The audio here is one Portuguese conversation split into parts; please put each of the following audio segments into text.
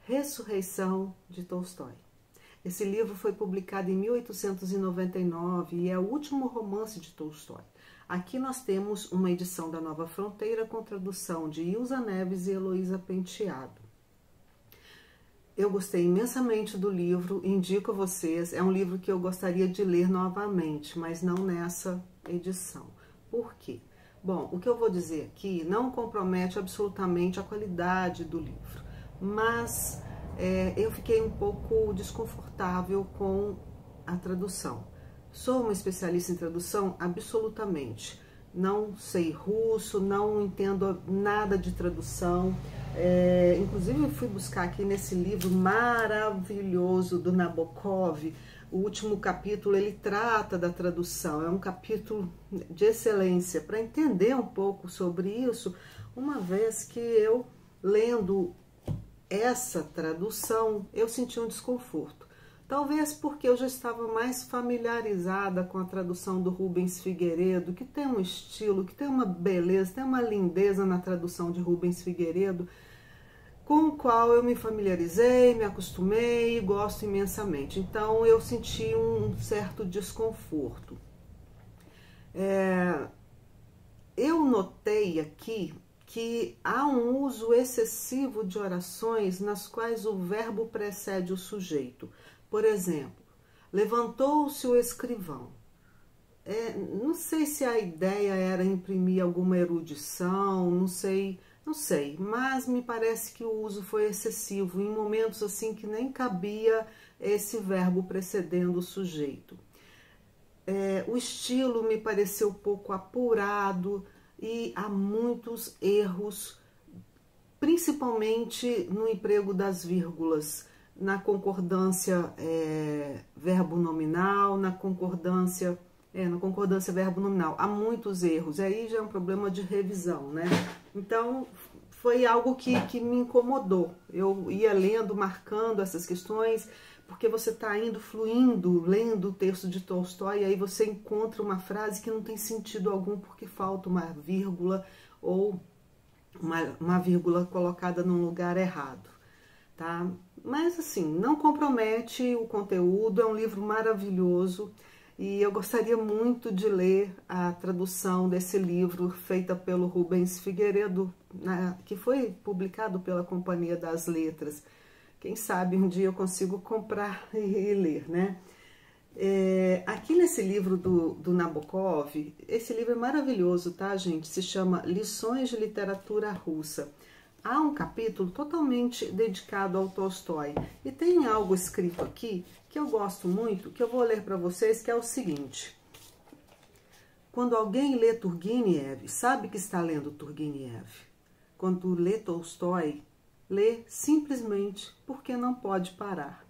Ressurreição de Tolstói. Esse livro foi publicado em 1899 e é o último romance de Tolstói. Aqui nós temos uma edição da Nova Fronteira com tradução de Ilza Neves e Heloísa Penteado. Eu gostei imensamente do livro, indico a vocês, é um livro que eu gostaria de ler novamente, mas não nessa edição. Por quê? Bom, o que eu vou dizer aqui não compromete absolutamente a qualidade do livro, mas eu fiquei um pouco desconfortável com a tradução. Sou uma especialista em tradução? Absolutamente. Não sei russo, não entendo nada de tradução. Inclusive eu fui buscar aqui nesse livro maravilhoso do Nabokov, o último capítulo, ele trata da tradução, é um capítulo de excelência, para entender um pouco sobre isso, uma vez que eu, lendo essa tradução, eu senti um desconforto. Talvez porque eu já estava mais familiarizada com a tradução do Rubens Figueiredo, que tem um estilo, que tem uma beleza, tem uma lindeza na tradução de Rubens Figueiredo, com o qual eu me familiarizei, me acostumei e gosto imensamente. Então eu senti um certo desconforto. Eu notei aqui que há um uso excessivo de orações nas quais o verbo precede o sujeito. Por exemplo, levantou-se o escrivão. Não sei se a ideia era imprimir alguma erudição, não sei, mas me parece que o uso foi excessivo, em momentos assim que nem cabia esse verbo precedendo o sujeito. O estilo me pareceu pouco apurado e há muitos erros, principalmente no emprego das vírgulas, na concordância verbo nominal, na concordância verbo nominal. Há muitos erros, aí já é um problema de revisão, né? Então, foi algo que me incomodou. Eu ia lendo, marcando essas questões, porque você está indo, fluindo, lendo o texto de Tolstói, e aí você encontra uma frase que não tem sentido algum, porque falta uma vírgula, ou uma vírgula colocada num lugar errado, tá? Mas, assim, não compromete o conteúdo, é um livro maravilhoso, e eu gostaria muito de ler a tradução desse livro feita pelo Rubens Figueiredo, que foi publicado pela Companhia das Letras. Quem sabe um dia eu consigo comprar e ler, né? Aqui nesse livro do Nabokov, esse livro é maravilhoso, tá, gente? Se chama Lições de Literatura Russa. Há um capítulo totalmente dedicado ao Tolstói. E tem algo escrito aqui que eu gosto muito, que eu vou ler para vocês, que é o seguinte. Quando alguém lê Turgenev, sabe que está lendo Turgenev. Quando lê Tolstói, lê simplesmente porque não pode parar.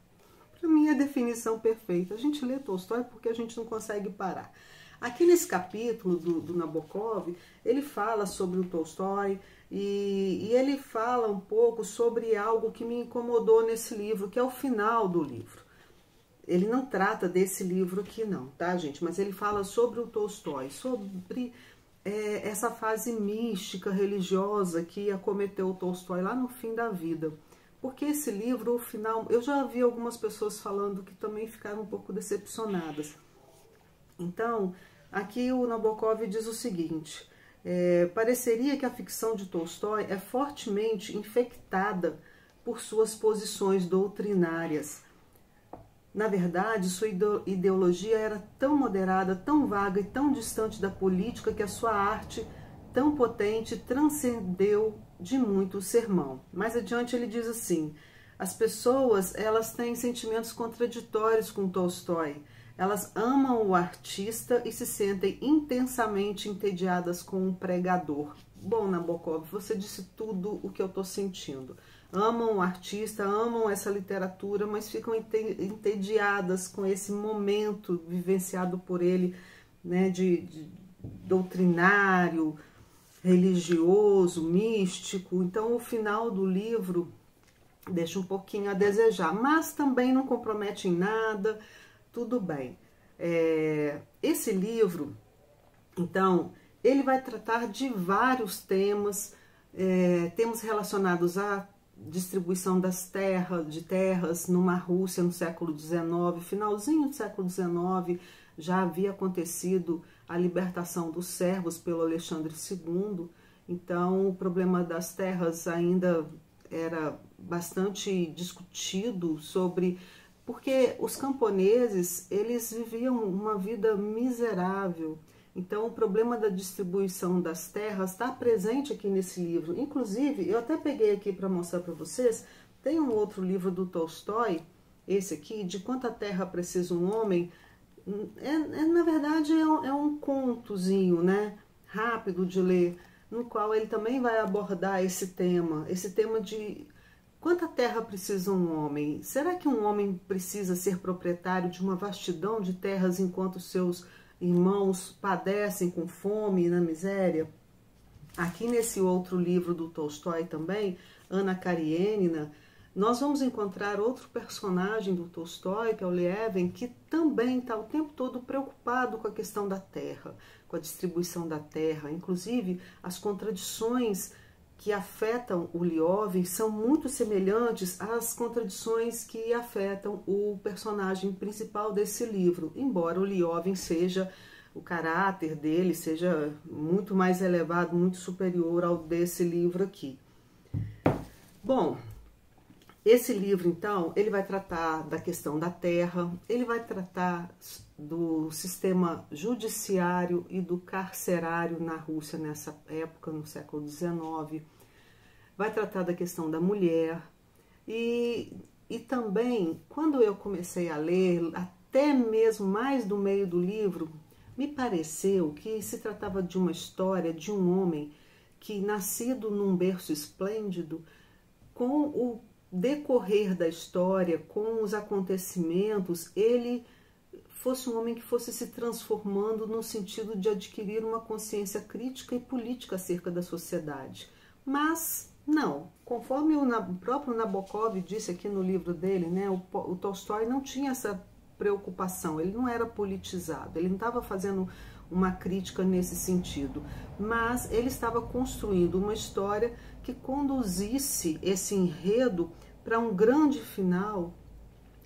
Para mim é a definição perfeita. A gente lê Tolstói porque a gente não consegue parar. Aqui nesse capítulo do Nabokov, ele fala sobre o Tolstói e ele fala um pouco sobre algo que me incomodou nesse livro, que é o final do livro. Ele não trata desse livro aqui não, tá, gente? Mas ele fala sobre o Tolstói, sobre essa fase mística, religiosa que acometeu o Tolstói lá no fim da vida. Porque esse livro, o final, eu já vi algumas pessoas falando que também ficaram um pouco decepcionadas. Então, aqui o Nabokov diz o seguinte, pareceria que a ficção de Tolstói é fortemente infectada por suas posições doutrinárias. Na verdade, sua ideologia era tão moderada, tão vaga e tão distante da política que a sua arte, tão potente, transcendeu de muito o sermão. Mais adiante ele diz assim, as pessoas elas têm sentimentos contraditórios com Tolstói. Elas amam o artista e se sentem intensamente entediadas com o pregador. Bom, Nabokov, você disse tudo o que eu estou sentindo. Amam o artista, amam essa literatura, mas ficam entediadas com esse momento vivenciado por ele, né, de doutrinário, religioso, místico. Então, o final do livro deixa um pouquinho a desejar, mas também não compromete em nada. Tudo bem. Esse livro, então, ele vai tratar de vários temas, temas relacionados a distribuição de terras numa Rússia no século XIX, finalzinho do século XIX, já havia acontecido a libertação dos servos pelo Alexandre II, então o problema das terras ainda era bastante discutido porque os camponeses, eles viviam uma vida miserável. Então, o problema da distribuição das terras está presente aqui nesse livro. Inclusive, eu até peguei aqui para mostrar para vocês, tem um outro livro do Tolstói, esse aqui, De Quanta Terra Precisa um Homem. Na verdade, é um contozinho, né, rápido de ler, no qual ele também vai abordar esse tema de quanta terra precisa um homem. Será que um homem precisa ser proprietário de uma vastidão de terras enquanto seus irmãos padecem com fome e na miséria? Aqui nesse outro livro do Tolstói também, Anna Karenina, nós vamos encontrar outro personagem do Tolstói, que é o Lievin, que também está o tempo todo preocupado com a questão da terra, com a distribuição da terra. Inclusive, as contradições que afetam o Liovin são muito semelhantes às contradições que afetam o personagem principal desse livro, embora o Liovin seja, o caráter dele seja muito mais elevado, muito superior ao desse livro aqui. Bom, esse livro, então, ele vai tratar da questão da terra, ele vai tratar do sistema judiciário e do carcerário na Rússia nessa época, no século XIX, vai tratar da questão da mulher e também, quando eu comecei a ler, até mesmo mais do meio do livro, me pareceu que se tratava de uma história de um homem que, nascido num berço esplêndido, com o decorrer da história, com os acontecimentos, ele fosse um homem que fosse se transformando no sentido de adquirir uma consciência crítica e política acerca da sociedade. Mas não, conforme o próprio Nabokov disse aqui no livro dele, né, o Tolstói não tinha essa preocupação, ele não era politizado, ele não estava fazendo uma crítica nesse sentido, mas ele estava construindo uma história que conduzisse esse enredo para um grande final,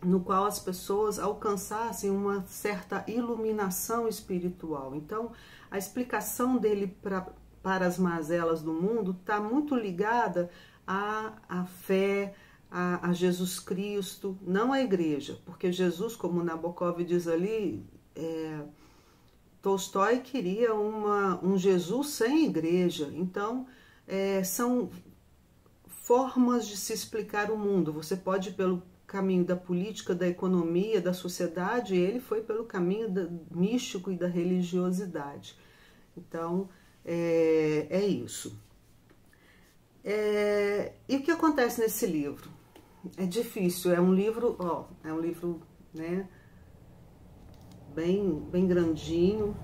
no qual as pessoas alcançassem uma certa iluminação espiritual. Então, a explicação dele para as mazelas do mundo está muito ligada à fé, a Jesus Cristo, não à igreja, porque Jesus, como Nabokov diz ali, Tolstói queria um Jesus sem igreja. Então, são formas de se explicar o mundo. Você pode ir pelo caminho da política, da economia, da sociedade, e ele foi pelo caminho místico e da religiosidade. Então, é isso. E o que acontece nesse livro? É difícil, é um livro, né, bem grandinho.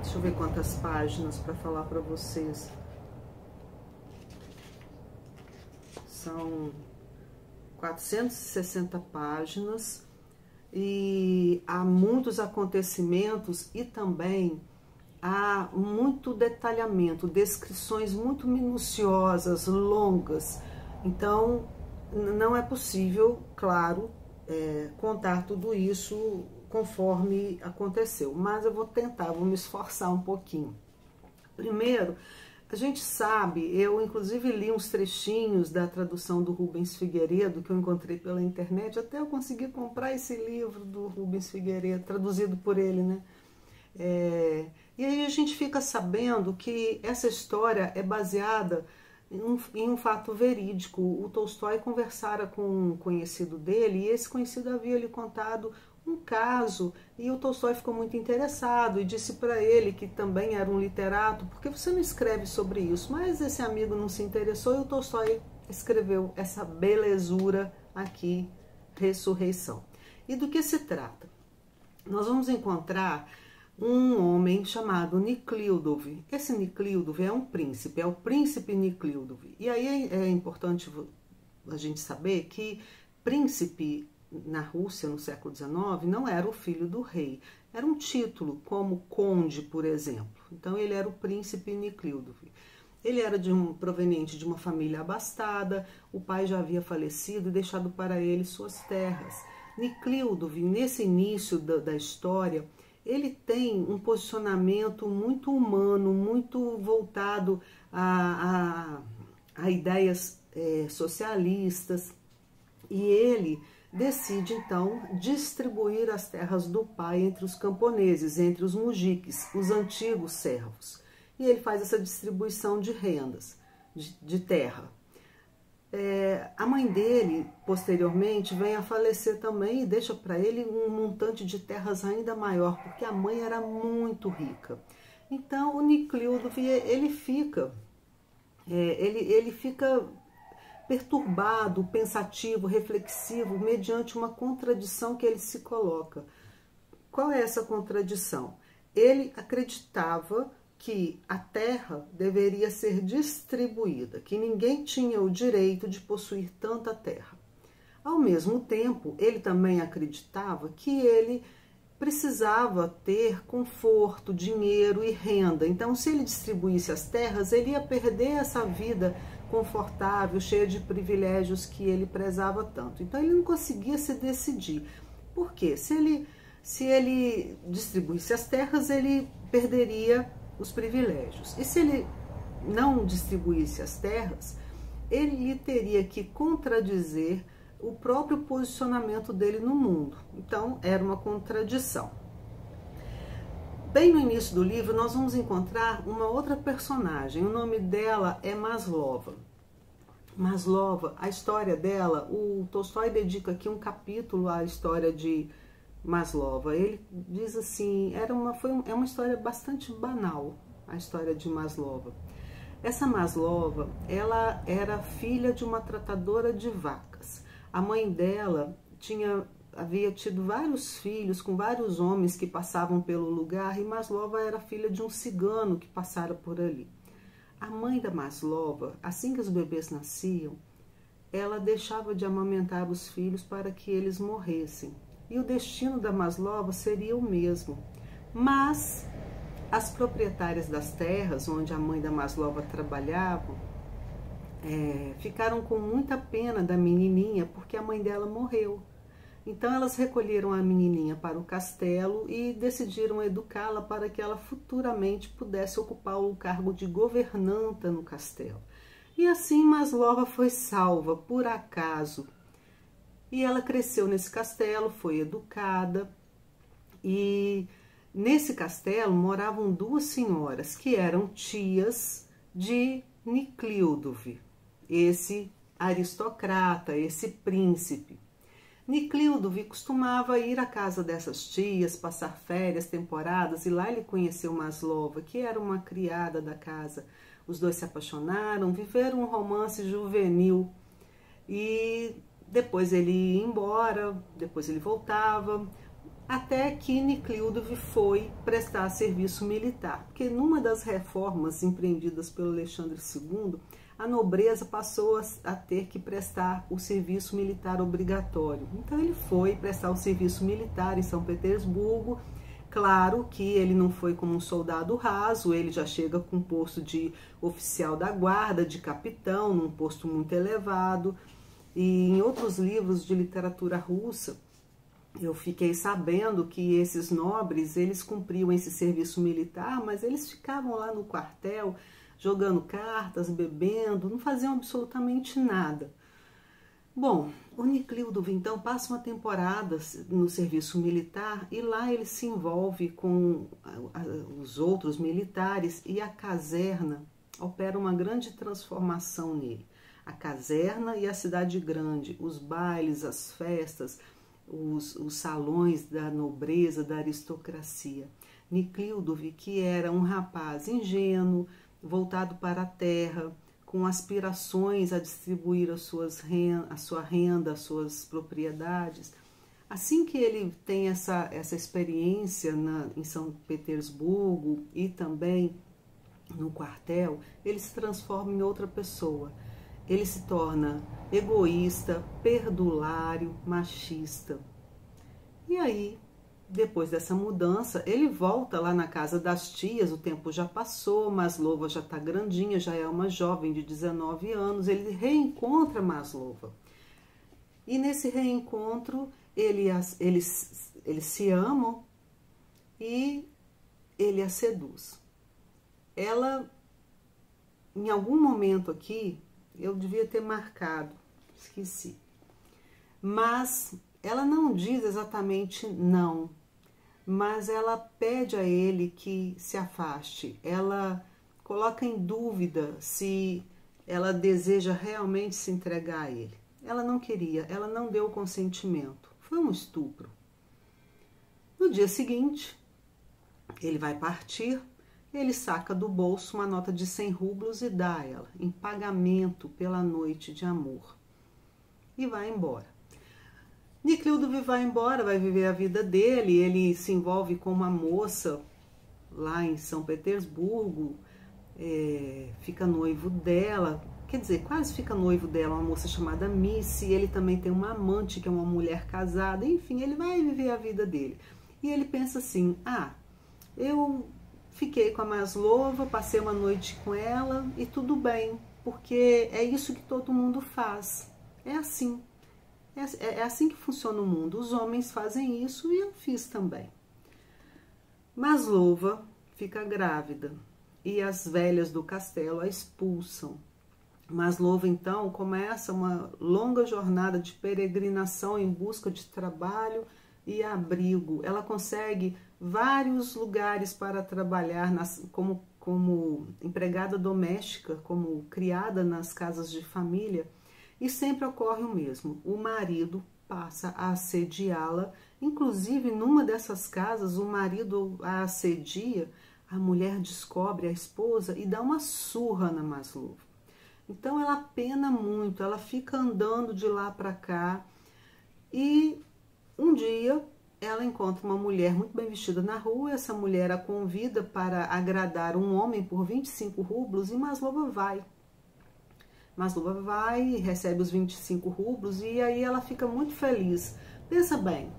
Deixa eu ver quantas páginas para falar para vocês. São 460 páginas e há muitos acontecimentos e também há muito detalhamento, descrições muito minuciosas, longas. Então, não é possível, claro, contar tudo isso conforme aconteceu, mas eu vou tentar, vou me esforçar um pouquinho. Primeiro, a gente sabe, eu inclusive li uns trechinhos da tradução do Rubens Figueiredo, que eu encontrei pela internet, até eu consegui comprar esse livro do Rubens Figueiredo, traduzido por ele, né? E aí a gente fica sabendo que essa história é baseada em um fato verídico. O Tolstói conversara com um conhecido dele, e esse conhecido havia lhe contado um caso, e o Tolstói ficou muito interessado e disse para ele, que também era um literato, por que você não escreve sobre isso? Mas esse amigo não se interessou e o Tolstói escreveu essa belezura aqui, Ressurreição. E do que se trata? Nós vamos encontrar um homem chamado Niklildov. Esse Niklildov é um príncipe, é o príncipe Niklildov. E aí é importante a gente saber que príncipe na Rússia, no século XIX, não era o filho do rei. Era um título, como conde, por exemplo. Então, ele era o príncipe Niklildov. Ele era proveniente de uma família abastada, o pai já havia falecido e deixado para ele suas terras. Nicleudo, nesse início da história, ele tem um posicionamento muito humano, muito voltado a ideias socialistas, e ele decide então distribuir as terras do pai entre os camponeses, entre os mujiques, os antigos servos. E ele faz essa distribuição de rendas, de terra. A mãe dele, posteriormente, vem a falecer também e deixa para ele um montante de terras ainda maior, porque a mãe era muito rica. Então, o Nicleudo, ele fica perturbado, pensativo, reflexivo, mediante uma contradição que ele se coloca. Qual é essa contradição? Ele acreditava que a terra deveria ser distribuída, que ninguém tinha o direito de possuir tanta terra. Ao mesmo tempo, ele também acreditava que ele precisava ter conforto, dinheiro e renda. Então, se ele distribuísse as terras, ele ia perder essa vida confortável, cheia de privilégios que ele prezava tanto. Então, ele não conseguia se decidir. Por quê? Se ele distribuísse as terras, ele perderia os privilégios. E se ele não distribuísse as terras, ele teria que contradizer o próprio posicionamento dele no mundo. Então, era uma contradição. Bem no início do livro, nós vamos encontrar uma outra personagem. O nome dela é Maslova. Maslova, a história dela, o Tolstói dedica aqui um capítulo à história de Maslova. Ele diz assim, é uma história bastante banal, a história de Maslova. Essa Maslova, ela era filha de uma tratadora de vacas. A mãe dela havia tido vários filhos com vários homens que passavam pelo lugar, e Maslova era filha de um cigano que passara por ali. A mãe da Maslova, assim que os bebês nasciam, ela deixava de amamentar os filhos para que eles morressem. E o destino da Maslova seria o mesmo. Mas as proprietárias das terras onde a mãe da Maslova trabalhava ficaram com muita pena da menininha, porque a mãe dela morreu. Então elas recolheram a menininha para o castelo e decidiram educá-la para que ela futuramente pudesse ocupar o cargo de governanta no castelo. E assim Maslova foi salva, por acaso. E ela cresceu nesse castelo, foi educada, e nesse castelo moravam duas senhoras que eram tias de Nicleudo, esse aristocrata, esse príncipe. Nicleudo costumava ir à casa dessas tias, passar férias, temporadas, e lá ele conheceu Maslova, que era uma criada da casa. Os dois se apaixonaram, viveram um romance juvenil, e depois ele ia embora, depois ele voltava, até que Nicleudo foi prestar serviço militar, porque numa das reformas empreendidas pelo Alexandre II, a nobreza passou a ter que prestar o serviço militar obrigatório. Então ele foi prestar o serviço militar em São Petersburgo. Claro que ele não foi como um soldado raso, ele já chega com um posto de oficial da guarda, de capitão, num posto muito elevado. E em outros livros de literatura russa, eu fiquei sabendo que esses nobres, eles cumpriam esse serviço militar, mas eles ficavam lá no quartel, jogando cartas, bebendo, não faziam absolutamente nada. Bom, o Nicleudo, então, passa uma temporada no serviço militar e lá ele se envolve com os outros militares, e a caserna opera uma grande transformação nele. A caserna e a cidade grande, os bailes, as festas, os salões da nobreza, da aristocracia. Nicleudo, que era um rapaz ingênuo, voltado para a terra, com aspirações a distribuir a sua renda, as suas propriedades. Assim que ele tem essa experiência em São Petersburgo e também no quartel, ele se transforma em outra pessoa. Ele se torna egoísta, perdulário, machista. E aí depois dessa mudança, ele volta lá na casa das tias, o tempo já passou, Maslova já está grandinha, já é uma jovem de 19 anos, ele reencontra Maslova. E nesse reencontro, eles se amam e ele a seduz. Ela, em algum momento aqui, eu devia ter marcado, esqueci, mas ela não diz exatamente não, mas ela pede a ele que se afaste, ela coloca em dúvida se ela deseja realmente se entregar a ele. Ela não queria, ela não deu o consentimento, foi um estupro. No dia seguinte, ele vai partir, ele saca do bolso uma nota de 100 rublos e dá a ela, em pagamento pela noite de amor, e vai embora. Nekhludoff vai embora, vai viver a vida dele, ele se envolve com uma moça lá em São Petersburgo, fica noivo dela, quer dizer, quase fica noivo dela, uma moça chamada Missy, ele também tem uma amante que é uma mulher casada, enfim, ele vai viver a vida dele. E ele pensa assim, eu fiquei com a Maslova, passei uma noite com ela e tudo bem, porque é isso que todo mundo faz, é assim. É assim que funciona o mundo. Os homens fazem isso e eu fiz também. Maslova fica grávida e as velhas do castelo a expulsam. Maslova, então, começa uma longa jornada de peregrinação em busca de trabalho e abrigo. Ela consegue vários lugares para trabalhar como empregada doméstica, como criada nas casas de família. E sempre ocorre o mesmo, o marido passa a assediá-la, inclusive numa dessas casas o marido a assedia, a mulher descobre a esposa e dá uma surra na Maslova. Então ela pena muito, ela fica andando de lá para cá e um dia ela encontra uma mulher muito bem vestida na rua, essa mulher a convida para agradar um homem por 25 rublos e Maslova vai. Maslova vai, recebe os 25 rublos e aí ela fica muito feliz. Pensa bem,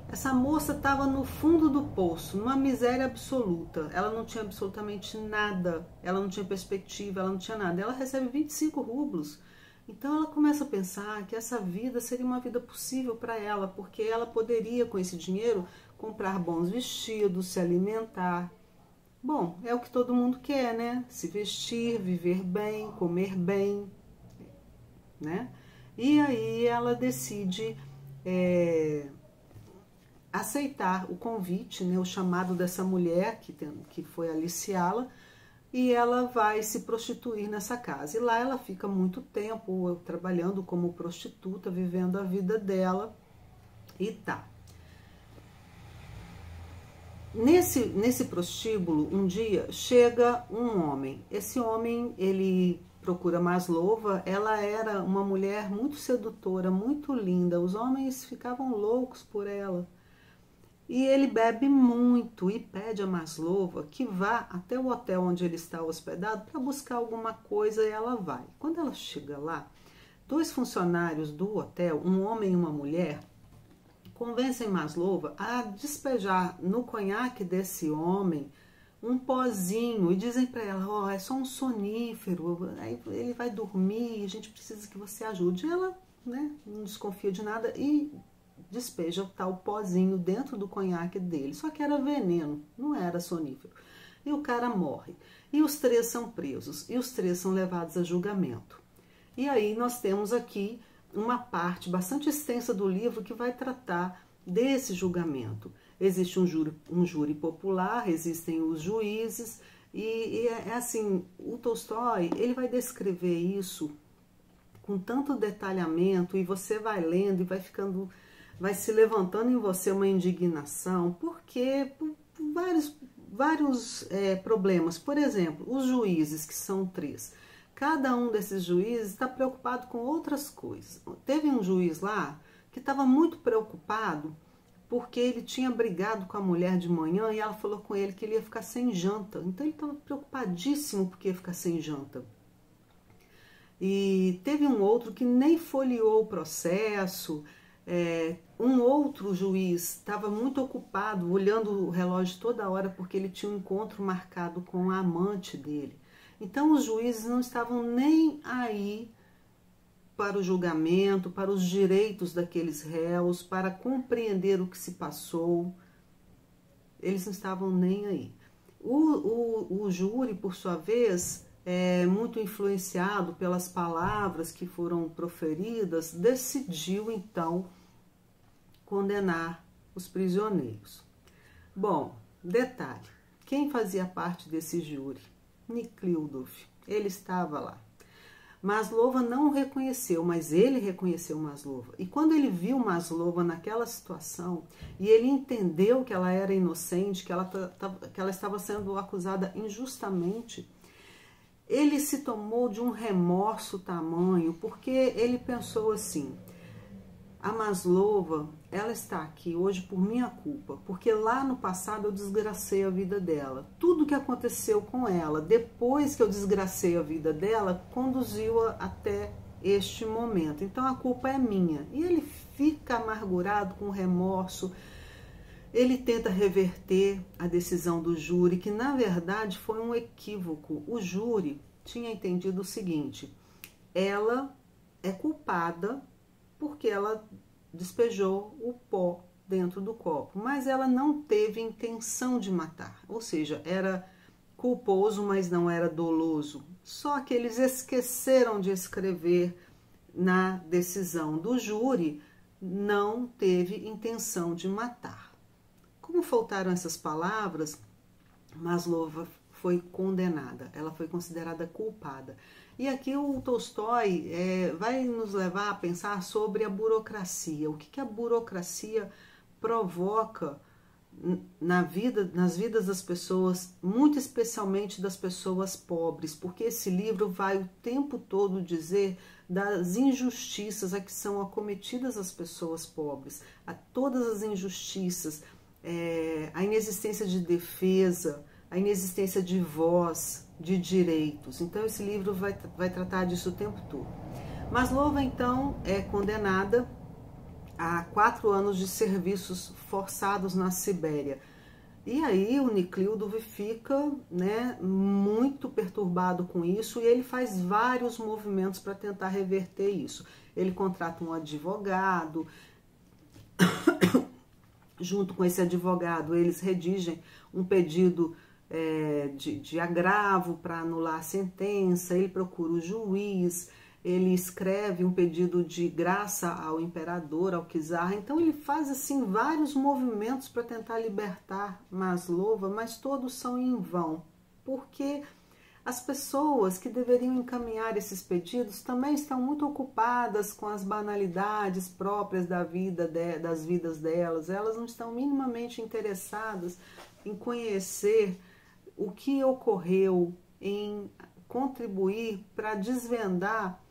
essa moça estava no fundo do poço, numa miséria absoluta. Ela não tinha absolutamente nada, ela não tinha perspectiva, ela não tinha nada. Ela recebe 25 rublos. Então ela começa a pensar que essa vida seria uma vida possível para ela, porque ela poderia, com esse dinheiro, comprar bons vestidos, se alimentar. Bom, é o que todo mundo quer, né? Se vestir, viver bem, comer bem, né? E aí ela decide aceitar o convite, né, o chamado dessa mulher que foi aliciá-la, e ela vai se prostituir nessa casa. E lá ela fica muito tempo trabalhando como prostituta, vivendo a vida dela e tá. Nesse prostíbulo, um dia, chega um homem. Esse homem, ele procura Maslova, ela era uma mulher muito sedutora, muito linda. Os homens ficavam loucos por ela. E ele bebe muito e pede a Maslova que vá até o hotel onde ele está hospedado para buscar alguma coisa e ela vai. Quando ela chega lá, 2 funcionários do hotel, um homem e uma mulher, convencem Maslova a despejar no conhaque desse homem um pozinho e dizem para ela, é só um sonífero, aí ele vai dormir, a gente precisa que você ajude. E ela, né, não desconfia de nada e despeja o tal pozinho dentro do conhaque dele, só que era veneno, não era sonífero. E o cara morre. E os 3 são presos, e os 3 são levados a julgamento. E aí nós temos aqui uma parte bastante extensa do livro que vai tratar desse julgamento. Existe um júri popular, existem os juízes, e é assim, o Tolstói, ele vai descrever isso com tanto detalhamento, e você vai lendo e vai se levantando em você uma indignação, porque por vários problemas. Por exemplo, os juízes, que são 3, cada um desses juízes está preocupado com outras coisas. Teve um juiz lá que estava muito preocupado porque ele tinha brigado com a mulher de manhã e ela falou com ele que ele ia ficar sem janta. Então ele estava preocupadíssimo porque ia ficar sem janta. E teve um outro que nem folheou o processo. Um outro juiz estava muito ocupado, olhando o relógio toda hora, porque ele tinha um encontro marcado com a amante dele. Então os juízes não estavam nem aí para o julgamento, para os direitos daqueles réus, para compreender o que se passou. Eles não estavam nem aí. O júri, por sua vez, muito influenciado pelas palavras que foram proferidas, decidiu então condenar os prisioneiros. Bom, detalhe, quem fazia parte desse júri? Niklildov, ele estava lá. Maslova não o reconheceu, mas ele reconheceu Maslova. E quando ele viu Maslova naquela situação, e ele entendeu que ela era inocente, que ela estava sendo acusada injustamente, ele se tomou de um remorso tamanho, porque ele pensou assim: a Maslova, ela está aqui hoje por minha culpa, porque lá no passado eu desgracei a vida dela. Tudo que aconteceu com ela, depois que eu desgracei a vida dela, conduziu-a até este momento. Então a culpa é minha. E ele fica amargurado, com remorso. Ele tenta reverter a decisão do júri, que na verdade foi um equívoco. O júri tinha entendido o seguinte: ela é culpada porque ela despejou o pó dentro do copo, mas ela não teve intenção de matar, ou seja, era culposo, mas não era doloso. Só que eles esqueceram de escrever na decisão do júri: não teve intenção de matar. Como faltaram essas palavras, Maslova foi condenada, ela foi considerada culpada. E aqui o Tolstói vai nos levar a pensar sobre a burocracia. O que a burocracia provoca nas vidas das pessoas, muito especialmente das pessoas pobres, porque esse livro vai o tempo todo dizer das injustiças a que são acometidas as pessoas pobres, a todas as injustiças, a inexistência de defesa, a inexistência de voz, de direitos. Então esse livro vai tratar disso o tempo todo. Maslova então é condenada a 4 anos de serviços forçados na Sibéria. E aí o Niklildov fica, muito perturbado com isso, e ele faz vários movimentos para tentar reverter isso. Ele contrata um advogado. Junto com esse advogado, eles redigem um pedido de agravo para anular a sentença. Ele procura o juiz, ele escreve um pedido de graça ao imperador, ao czar. Então ele faz assim vários movimentos para tentar libertar Maslova, mas todos são em vão, porque as pessoas que deveriam encaminhar esses pedidos também estão muito ocupadas com as banalidades próprias da vida, das vidas delas. Elas não estão minimamente interessadas em conhecer o que ocorreu, em contribuir para desvendar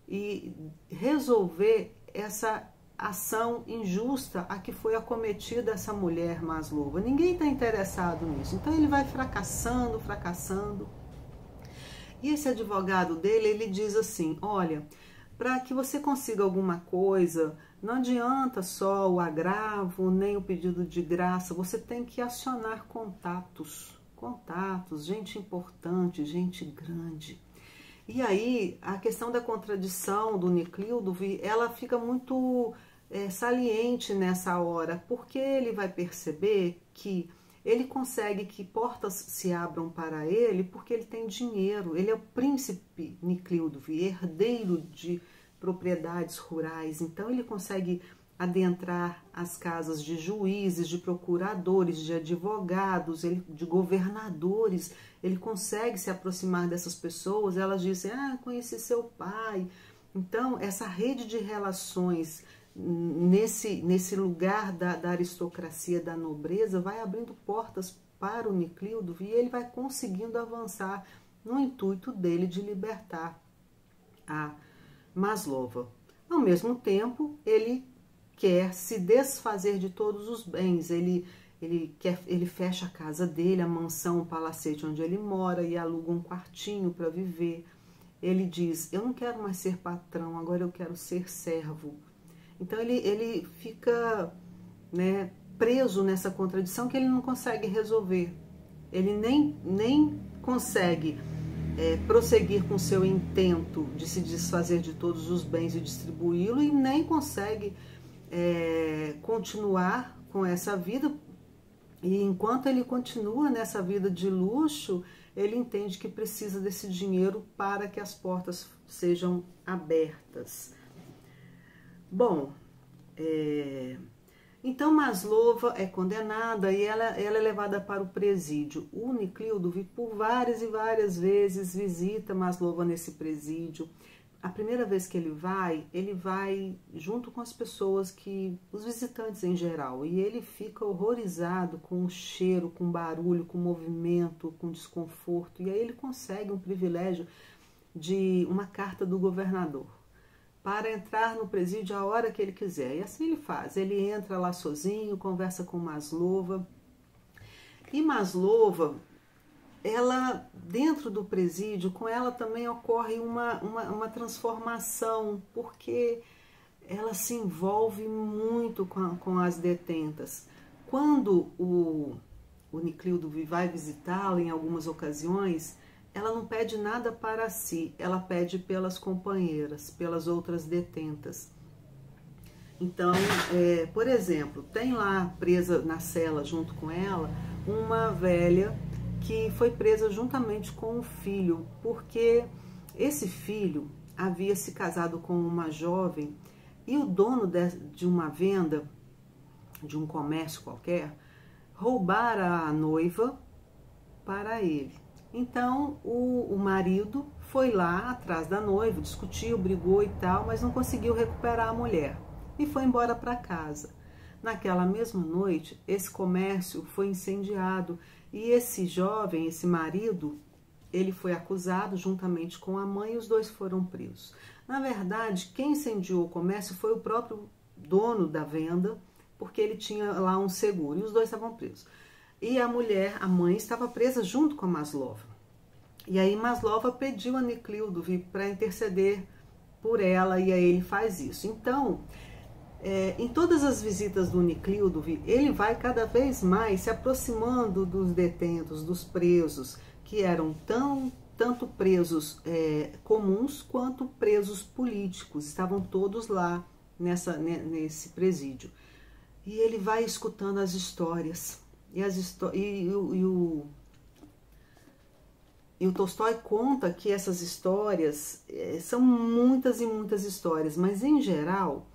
e resolver essa ação injusta a que foi acometida essa mulher Maslova. Ninguém está interessado nisso. Então ele vai fracassando. E esse advogado dele, ele diz assim: olha, para que você consiga alguma coisa, não adianta só o agravo, nem o pedido de graça, você tem que acionar contatos, gente importante, gente grande. E aí, a questão da contradição do Niklildov, ela fica muito saliente nessa hora, porque ele vai perceber que ele consegue que portas se abram para ele porque ele tem dinheiro. Ele é o príncipe Niklildov, herdeiro de propriedades rurais. Então ele consegue adentrar as casas de juízes, de procuradores, de advogados, de governadores. Ele consegue se aproximar dessas pessoas. Elas dizem: ah, conheci seu pai. Então essa rede de relações nesse lugar da aristocracia, da nobreza, vai abrindo portas para o Niklildov, e ele vai conseguindo avançar no intuito dele de libertar a Maslova. Ao mesmo tempo, ele quer se desfazer de todos os bens. Ele fecha a casa dele, a mansão, o palacete onde ele mora, e aluga um quartinho para viver. Ele diz: eu não quero mais ser patrão, agora eu quero ser servo. Então ele fica, né, preso nessa contradição que ele não consegue resolver. Ele nem consegue prosseguir com seu intento de se desfazer de todos os bens e distribuí-lo, e nem consegue continuar com essa vida. E enquanto ele continua nessa vida de luxo, ele entende que precisa desse dinheiro para que as portas sejam abertas. Bom, então Maslova é condenada e ela é levada para o presídio. O Uniclíodo, por várias e várias vezes, visita Maslova nesse presídio. A primeira vez que ele vai junto com as pessoas, os visitantes em geral, e ele fica horrorizado com o cheiro, com o barulho, com o movimento, com o desconforto, e aí ele consegue um privilégio de uma carta do governador para entrar no presídio a hora que ele quiser. E assim ele faz, ele entra lá sozinho, conversa com Maslova, e Maslova, ela, dentro do presídio, com ela também ocorre uma transformação, porque ela se envolve muito com as detentas. Quando o Uniclíodo vai visitá-la em algumas ocasiões, ela não pede nada para si, ela pede pelas companheiras, pelas outras detentas. Então, por exemplo, tem lá presa na cela junto com ela uma velha que foi presa juntamente com o filho, porque esse filho havia se casado com uma jovem e o dono de uma venda, de um comércio qualquer, roubara a noiva para ele. Então o marido foi lá atrás da noiva, discutiu, brigou e tal, mas não conseguiu recuperar a mulher e foi embora para casa. Naquela mesma noite, esse comércio foi incendiado e esse jovem, esse marido, ele foi acusado juntamente com a mãe e os dois foram presos. Na verdade, quem incendiou o comércio foi o próprio dono da venda, porque ele tinha lá um seguro e os dois estavam presos. E a mulher, a mãe, estava presa junto com a Maslova. E aí Maslova pediu a Uniclíodo para interceder por ela e aí ele faz isso. Então, em todas as visitas do Uniclíodo, ele vai cada vez mais se aproximando dos detentos, dos presos, que eram tanto presos comuns quanto presos políticos. Estavam todos lá nesse presídio. E ele vai escutando as histórias. E o Tolstói conta que essas histórias são muitas e muitas histórias, mas em geral,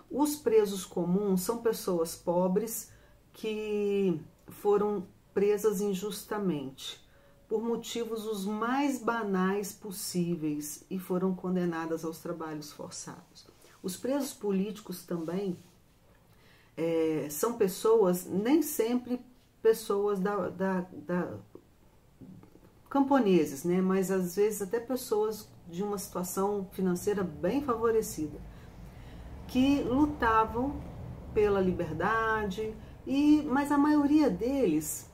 os presos comuns são pessoas pobres que foram presas injustamente, por motivos os mais banais possíveis e foram condenadas aos trabalhos forçados. Os presos políticos também são pessoas, nem sempre pessoas camponeses, né? Mas às vezes até pessoas de uma situação financeira bem favorecida, que lutavam pela liberdade, mas a maioria deles,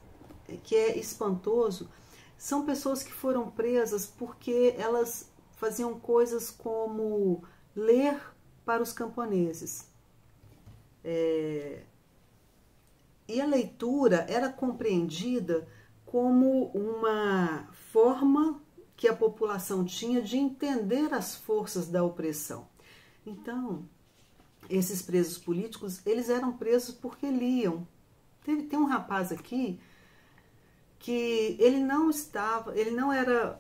que é espantoso, são pessoas que foram presas porque elas faziam coisas como ler para os camponeses. E a leitura era compreendida como uma forma que a população tinha de entender as forças da opressão. Então, esses presos políticos, eles eram presos porque liam. Tem um rapaz aqui que ele não era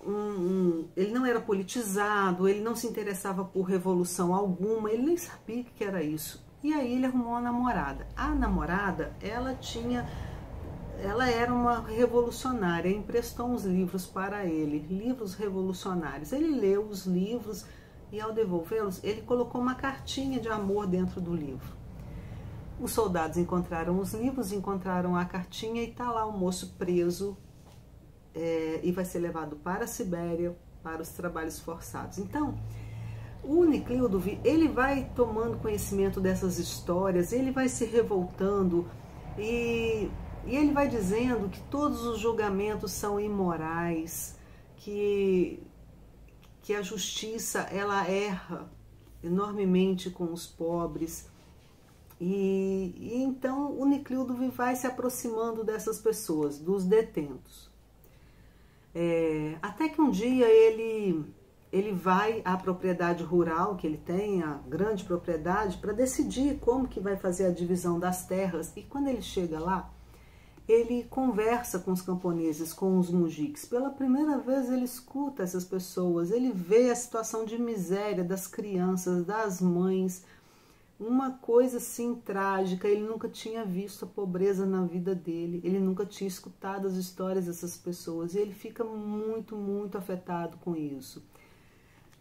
politizado, ele não se interessava por revolução alguma, ele nem sabia o que era isso. E aí ele arrumou uma namorada. A namorada, ela era uma revolucionária, emprestou uns livros para ele, livros revolucionários. Ele leu os livros e ao devolvê-los, ele colocou uma cartinha de amor dentro do livro. Os soldados encontraram os livros, encontraram a cartinha e está lá o moço preso e vai ser levado para a Sibéria para os trabalhos forçados. Então, o Uniclíodo, ele vai tomando conhecimento dessas histórias, ele vai se revoltando e ele vai dizendo que todos os julgamentos são imorais, que a justiça ela erra enormemente com os pobres E então o Niclildo vai se aproximando dessas pessoas, dos detentos. Até que um dia ele vai à propriedade rural que ele tem, a grande propriedade, para decidir como que vai fazer a divisão das terras. E quando ele chega lá, ele conversa com os camponeses, com os mujiques. Pela primeira vez ele escuta essas pessoas, ele vê a situação de miséria das crianças, das mães, uma coisa assim trágica. Ele nunca tinha visto a pobreza na vida dele, ele nunca tinha escutado as histórias dessas pessoas e ele fica muito, muito afetado com isso.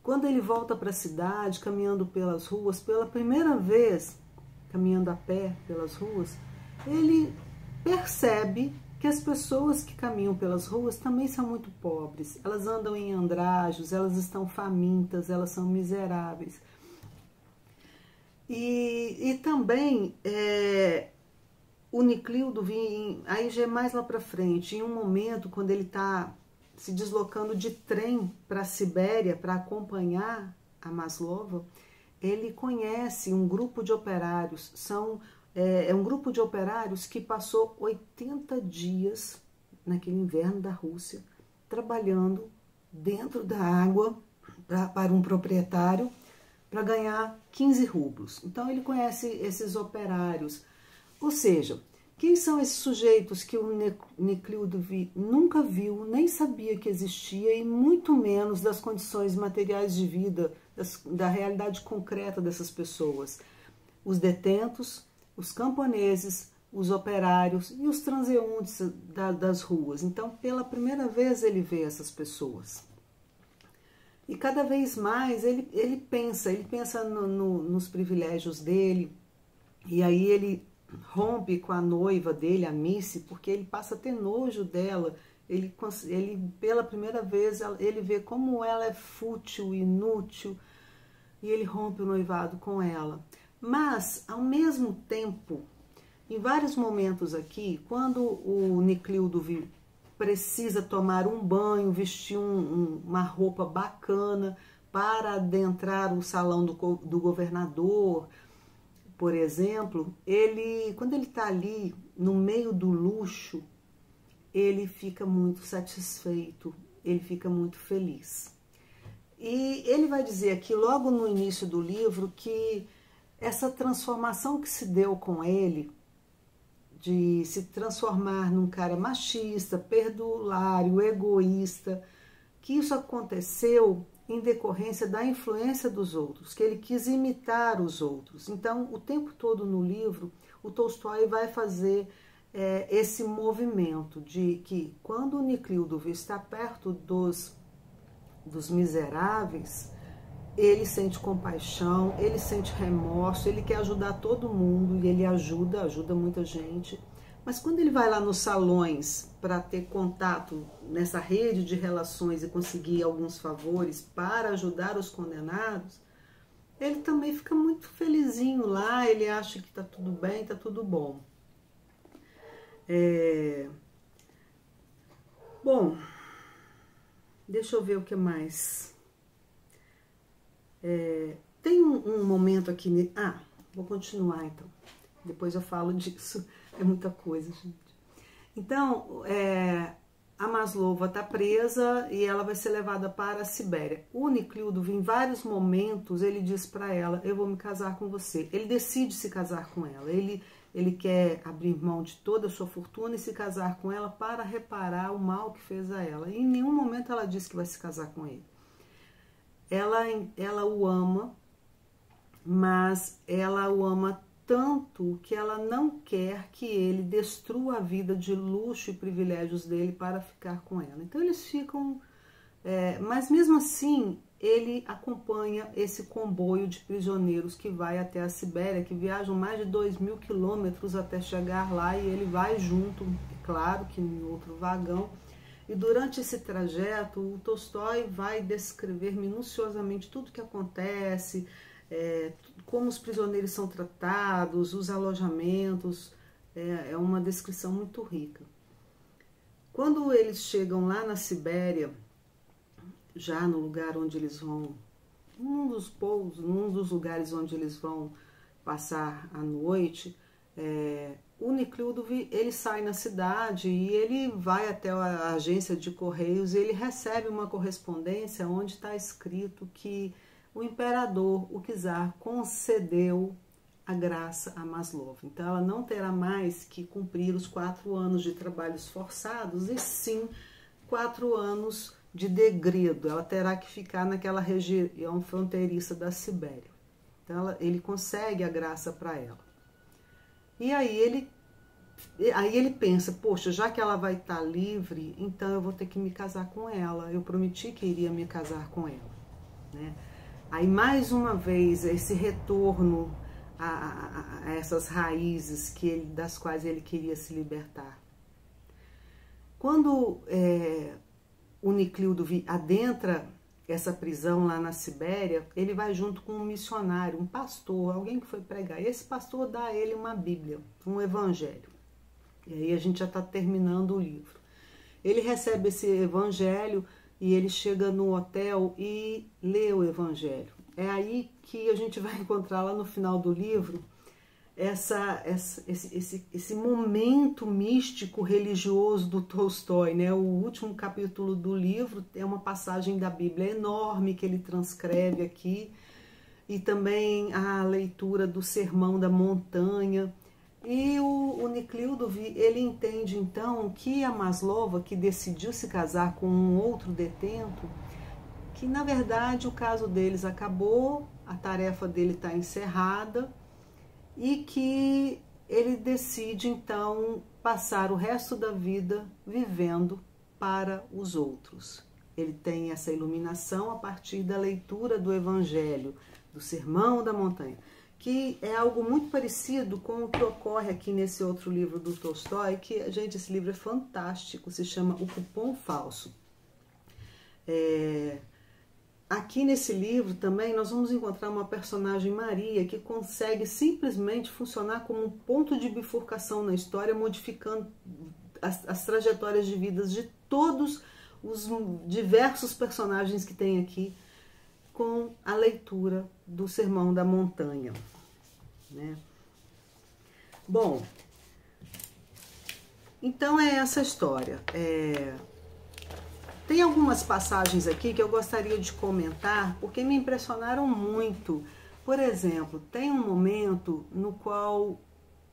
Quando ele volta para a cidade, caminhando pelas ruas, pela primeira vez, caminhando a pé pelas ruas, ele percebe que as pessoas que caminham pelas ruas também são muito pobres. Elas andam em andrajos, elas estão famintas, elas são miseráveis. E também o Niclildo aí já é mais lá para frente, em um momento quando ele está se deslocando de trem para a Sibéria para acompanhar a Maslova, ele conhece um grupo de operários. É um grupo de operários que passou 80 dias naquele inverno da Rússia trabalhando dentro da água para um proprietário para ganhar 15 rublos. Então ele conhece esses operários. Ou seja, quem são esses sujeitos que o Niclildo nunca viu, nem sabia que existia, e muito menos das condições materiais de vida, da realidade concreta dessas pessoas? Os detentos, os camponeses, os operários e os transeuntes das ruas. Então, pela primeira vez ele vê essas pessoas. E cada vez mais ele pensa nos privilégios dele, e aí ele rompe com a noiva dele, a Missy, porque ele passa a ter nojo dela. Ele pela primeira vez, ele vê como ela é fútil, inútil, e ele rompe o noivado com ela. Mas, ao mesmo tempo, em vários momentos aqui, quando o Niclildo precisa tomar um banho, vestir uma roupa bacana para adentrar o salão do governador, por exemplo, quando ele está ali no meio do luxo, ele fica muito satisfeito, ele fica muito feliz. E ele vai dizer aqui, logo no início do livro, que essa transformação que se deu com ele, de se transformar num cara machista, perdulário, egoísta, que isso aconteceu em decorrência da influência dos outros, que ele quis imitar os outros. Então, o tempo todo no livro, o Tolstói vai fazer esse movimento de que, quando o Niclildo está perto dos miseráveis, ele sente compaixão, ele sente remorso, ele quer ajudar todo mundo, e ele ajuda muita gente. Mas quando ele vai lá nos salões para ter contato nessa rede de relações e conseguir alguns favores para ajudar os condenados, ele também fica muito felizinho lá, ele acha que está tudo bem, está tudo bom. Bom, deixa eu ver o que mais. Tem um momento aqui... vou continuar então. Depois eu falo disso. É muita coisa, gente. Então, a Maslova está presa e ela vai ser levada para a Sibéria. O Niclildo, em vários momentos, ele diz para ela, eu vou me casar com você. Ele decide se casar com ela. Ele quer abrir mão de toda a sua fortuna e se casar com ela para reparar o mal que fez a ela. E em nenhum momento ela diz que vai se casar com ele. Ela o ama, mas ela o ama tanto que ela não quer que ele destrua a vida de luxo e privilégios dele para ficar com ela. Então eles ficam... mas mesmo assim, ele acompanha esse comboio de prisioneiros que vai até a Sibéria, que viajam mais de 2.000 quilômetros até chegar lá, e ele vai junto, claro que em outro vagão. E durante esse trajeto, o Tolstói vai descrever minuciosamente tudo o que acontece, como os prisioneiros são tratados, os alojamentos. É uma descrição muito rica. Quando eles chegam lá na Sibéria, já no lugar onde eles vão, num dos lugares onde eles vão passar a noite, o Nicleudo, ele sai na cidade e ele vai até a agência de correios e ele recebe uma correspondência onde está escrito que o imperador, o czar, concedeu a graça a Maslova. Então ela não terá mais que cumprir os 4 anos de trabalhos forçados, e sim 4 anos de degredo. Ela terá que ficar naquela região fronteiriça da Sibéria. Então ele consegue a graça para ela. E aí ele pensa, poxa, já que ela vai estar livre, então eu vou ter que me casar com ela. Eu prometi que iria me casar com ela, né? Aí mais uma vez esse retorno a essas raízes das quais ele queria se libertar. Quando o Nicleudo adentra essa prisão lá na Sibéria, ele vai junto com um missionário, um pastor, alguém que foi pregar. E esse pastor dá a ele uma Bíblia, um evangelho. E aí a gente já está terminando o livro. Ele recebe esse evangelho e ele chega no hotel e lê o evangelho. É aí que a gente vai encontrar lá no final do livro esse momento místico religioso do Tolstói, né? O último capítulo do livro é uma passagem da Bíblia enorme que ele transcreve aqui, e também a leitura do Sermão da Montanha. E o Nicleudo, ele entende então que a Maslova, que decidiu se casar com um outro detento, que na verdade o caso deles acabou, a tarefa dele está encerrada, e que ele decide então passar o resto da vida vivendo para os outros. Ele tem essa iluminação a partir da leitura do Evangelho, do Sermão da Montanha, que é algo muito parecido com o que ocorre aqui nesse outro livro do Tolstói, que, gente, esse livro é fantástico, se chama O Cupom Falso. Aqui nesse livro também nós vamos encontrar uma personagem, Maria, que consegue simplesmente funcionar como um ponto de bifurcação na história, modificando as trajetórias de vidas de todos os diversos personagens que tem aqui com a leitura do Sermão da Montanha, né? Bom, então é essa história. Tem algumas passagens aqui que eu gostaria de comentar, porque me impressionaram muito. Por exemplo, tem um momento no qual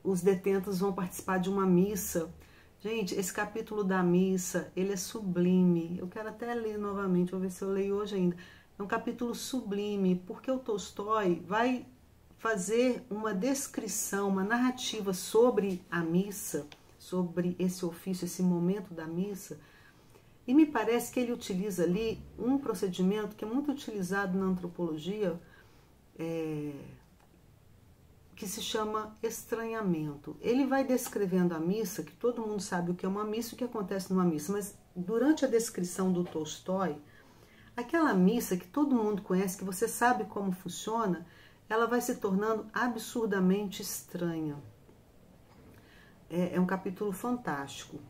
os detentos vão participar de uma missa. Gente, esse capítulo da missa, ele é sublime. Eu quero até ler novamente, vou ver se eu leio hoje ainda. É um capítulo sublime, porque o Tolstói vai fazer uma descrição, uma narrativa sobre a missa, sobre esse ofício, esse momento da missa. E me parece que ele utiliza ali um procedimento que é muito utilizado na antropologia, que se chama estranhamento. Ele vai descrevendo a missa, que todo mundo sabe o que é uma missa, o que acontece numa missa, mas durante a descrição do Tolstói, aquela missa que todo mundo conhece, que você sabe como funciona, ela vai se tornando absurdamente estranha. É um capítulo fantástico.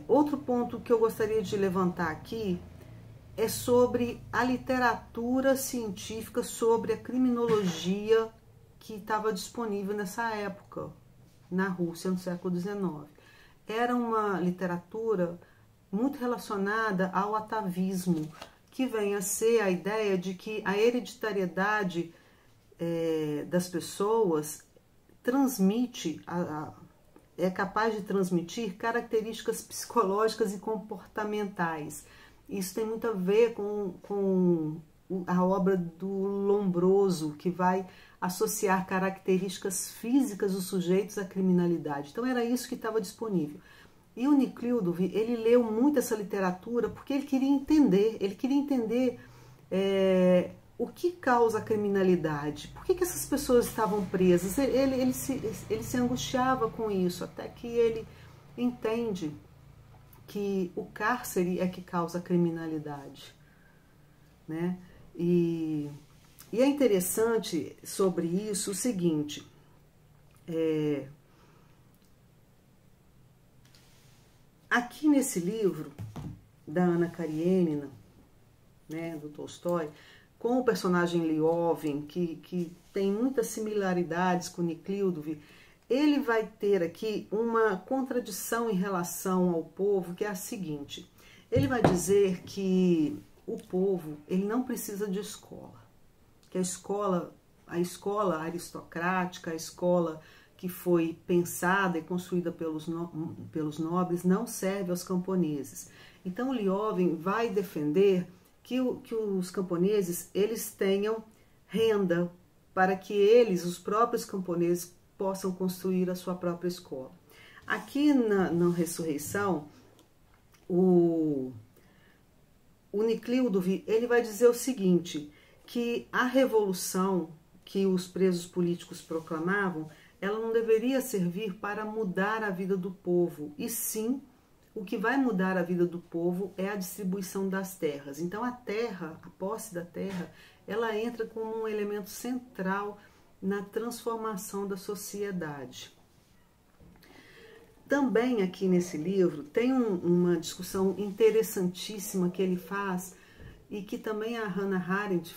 Outro ponto que eu gostaria de levantar aqui é sobre a literatura científica sobre a criminologia que estava disponível nessa época na Rússia, no século XIX. Era uma literatura muito relacionada ao atavismo, que vem a ser a ideia de que a hereditariedade das pessoas transmite é capaz de transmitir características psicológicas e comportamentais. Isso tem muito a ver com a obra do Lombroso, que vai associar características físicas dos sujeitos à criminalidade. Então era isso que estava disponível. E o Nicleudo, ele leu muito essa literatura porque ele queria entender o que causa a criminalidade, por que essas pessoas estavam presas. Ele se angustiava com isso, até que ele entende que o cárcere é que causa a criminalidade, né? E é interessante sobre isso o seguinte, aqui nesse livro da Anna Karenina, né, do Tolstói, com o personagem Liovin, que tem muitas similaridades com Niklildov, ele vai ter aqui uma contradição em relação ao povo, que é a seguinte: ele vai dizer que o povo ele não precisa de escola, que a escola aristocrática, a escola que foi pensada e construída pelos nobres, não serve aos camponeses. Então, Liovin vai defender que os camponeses eles tenham renda para que eles, os próprios camponeses, possam construir a sua própria escola. Aqui na Ressurreição, o Niklildov ele vai dizer o seguinte, que a revolução que os presos políticos proclamavam, ela não deveria servir para mudar a vida do povo, e sim, o que vai mudar a vida do povo é a distribuição das terras. Então a terra, a posse da terra, ela entra como um elemento central na transformação da sociedade. Também aqui nesse livro tem uma discussão interessantíssima que ele faz e que também a Hannah Arendt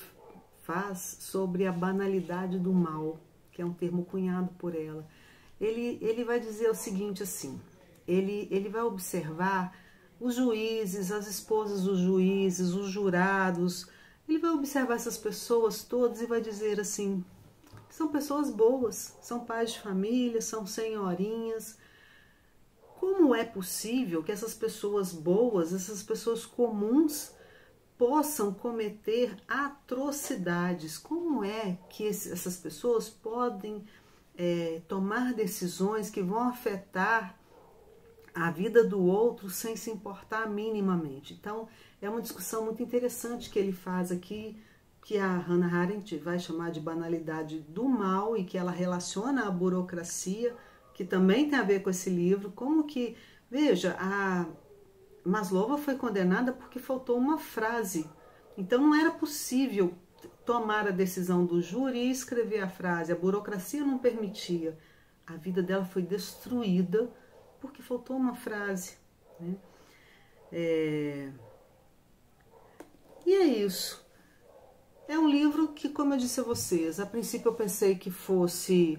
faz sobre a banalidade do mal, que é um termo cunhado por ela. Ele vai dizer o seguinte assim, ele vai observar os juízes, as esposas dos juízes, os jurados, ele vai observar essas pessoas todas e vai dizer assim, são pessoas boas, são pais de família, são senhorinhas. Como é possível que essas pessoas boas, essas pessoas comuns, possam cometer atrocidades? Como é que essas pessoas podem tomar decisões que vão afetar a vida do outro sem se importar minimamente? Então, é uma discussão muito interessante que ele faz aqui, que a Hannah Arendt vai chamar de banalidade do mal e que ela relaciona à burocracia, que também tem a ver com esse livro. Como que, veja, a Maslova foi condenada porque faltou uma frase. Então não era possível tomar a decisão do júri e escrever a frase. A burocracia não permitia. A vida dela foi destruída porque faltou uma frase, né? E é isso. É um livro que, como eu disse a vocês, a princípio eu pensei que fosse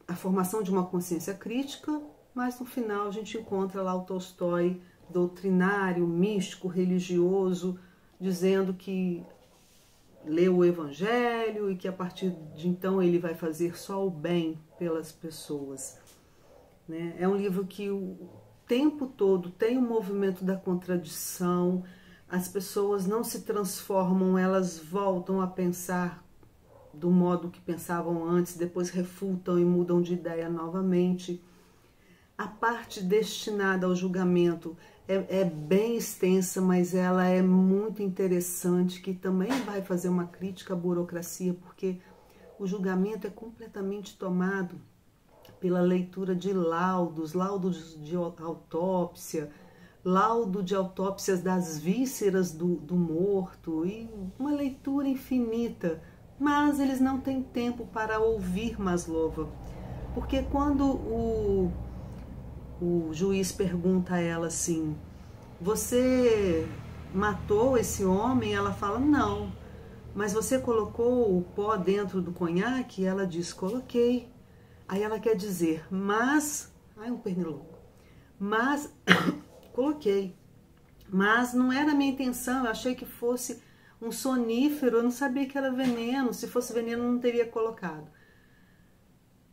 a formação de uma consciência crítica, mas no final a gente encontra lá o Tolstói doutrinário, místico, religioso, dizendo que leu o Evangelho e que a partir de então ele vai fazer só o bem pelas pessoas, né? É um livro que o tempo todo tem o movimento da contradição, as pessoas não se transformam, elas voltam a pensar do modo que pensavam antes, depois refutam e mudam de ideia novamente. A parte destinada ao julgamento é bem extensa, mas ela é muito interessante, que também vai fazer uma crítica à burocracia, porque o julgamento é completamente tomado pela leitura de laudos de autópsia, laudo de autópsias das vísceras do morto, e uma leitura infinita. Mas eles não têm tempo para ouvir Maslova, porque quando o juiz pergunta a ela assim, você matou esse homem? Ela fala, não. Mas você colocou o pó dentro do conhaque? E ela diz, coloquei. Aí ela quer dizer, mas... Ai, um pernilongo. Mas... coloquei. Mas não era a minha intenção, eu achei que fosse um sonífero, eu não sabia que era veneno. Se fosse veneno, eu não teria colocado.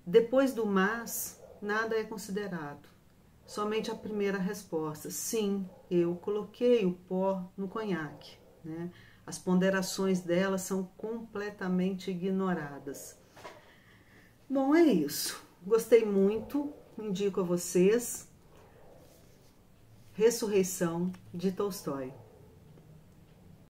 Depois do mas, nada é considerado. Somente a primeira resposta. Sim, eu coloquei o pó no conhaque, né? As ponderações dela são completamente ignoradas. Bom, é isso. Gostei muito, indico a vocês. Ressurreição, de Tolstói.